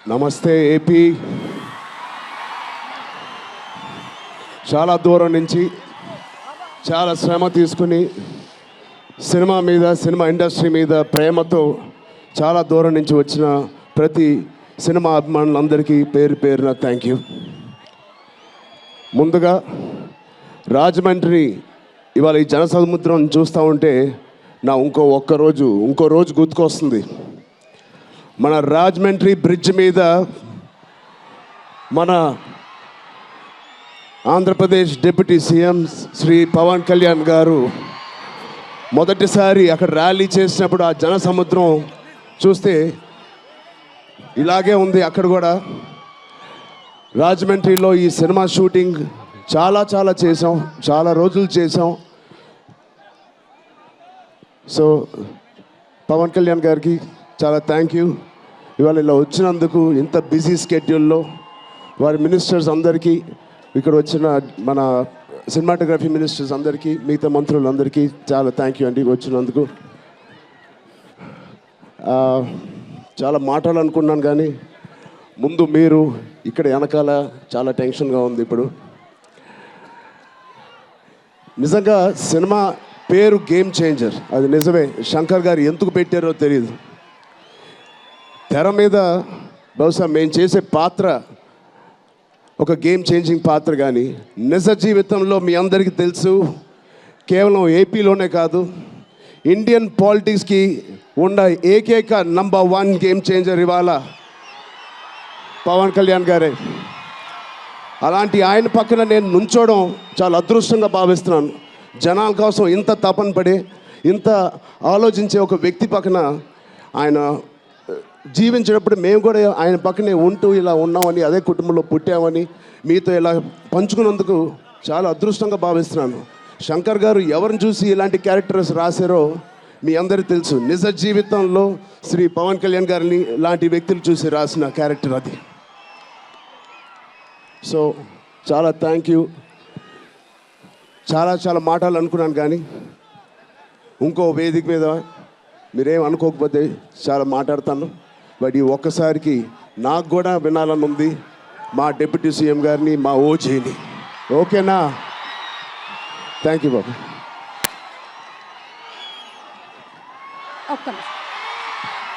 నమస్తే ఏపీ. చాలా దూరం నుంచి చాలా శ్రమ తీసుకుని సినిమా ఇండస్ట్రీ మీద ప్రేమతో చాలా దూరం నుంచి వచ్చిన ప్రతి సినిమా అభిమానులందరికీ పేరు పేరున థ్యాంక్ యూ. ముందుగా రాజమండ్రి ఇవాళ ఈ జనసముద్రం చూస్తూ ఉంటే నా ఇంకో రోజు గుర్తుకొస్తుంది. మన రాజమండ్రి బ్రిడ్జ్ మీద మన ఆంధ్రప్రదేశ్ డిప్యూటీ సీఎం శ్రీ పవన్ కళ్యాణ్ గారు మొదటిసారి అక్కడ ర్యాలీ చేసినప్పుడు ఆ జనసముద్రం చూస్తే ఇలాగే ఉంది. అక్కడ కూడా రాజమండ్రిలో ఈ సినిమా షూటింగ్ చాలా చేసాం, చాలా రోజులు చేసాం. సో పవన్ కళ్యాణ్ గారికి చాలా థ్యాంక్ యూ. ఇవాళ ఇలా వచ్చినందుకు ఇంత బిజీ స్కెడ్యూల్లో వారి మినిస్టర్స్ అందరికీ, ఇక్కడ వచ్చిన మన సినిమాటోగ్రఫీ మినిస్టర్స్ అందరికీ, మిగతా మంత్రులందరికీ చాలా థ్యాంక్ యూ అండి వచ్చినందుకు. చాలా మాట్లాడాలనుకున్నాను కానీ ముందు మీరు ఇక్కడ వెనకాల చాలా టెన్షన్గా ఉంది. ఇప్పుడు నిజంగా సినిమా పేరు గేమ్ చేంజర్, అది నిజమే. శంకర్ గారు ఎందుకు పెట్టారో తెలియదు. తెర మీద బహుశా మేము చేసే పాత్ర ఒక గేమ్ చేంజింగ్ పాత్ర, కానీ నిజ జీవితంలో మీ అందరికీ తెలుసు, కేవలం ఏపీలోనే కాదు ఇండియన్ పాలిటిక్స్కి ఉన్న ఏకైక నంబర్ 1 గేమ్ చేంజర్ ఇవాళ పవన్ కళ్యాణ్ గారే. అలాంటి ఆయన పక్కన నేను నుంచోవడం చాలా అదృష్టంగా భావిస్తున్నాను. జనాల కోసం ఇంత తపన పడి ఇంత ఆలోచించే ఒక వ్యక్తి పక్కన ఆయన జీవించేటప్పుడు మేము కూడా ఆయన పక్కనే ఉంటూ ఇలా ఉన్నామని, అదే కుటుంబంలో పుట్టామని మీతో ఇలా పంచుకున్నందుకు చాలా అదృష్టంగా భావిస్తున్నాను. శంకర్ గారు ఎవరిని చూసి ఇలాంటి క్యారెక్టర్స్ రాశారో మీ అందరికీ తెలుసు. నిజ జీవితంలో శ్రీ పవన్ కళ్యాణ్ గారిని లాంటి వ్యక్తులు చూసి రాసిన క్యారెక్టర్ అది. సో చాలా థ్యాంక్ యూ. చాలా మాట్లాడాలనుకున్నాను కానీ ఇంకో వేదిక మీద మీరేం అనుకోకపోతే చాలా మాట్లాడతాను. బట్ ఈ ఒక్కసారికి నాకు కూడా వినాలని ఉంది మా డిప్యూటీ సీఎం గారిని, మా ఓజీని. ఓకేనా? థ్యాంక్ యూ బాబు. ఒక్క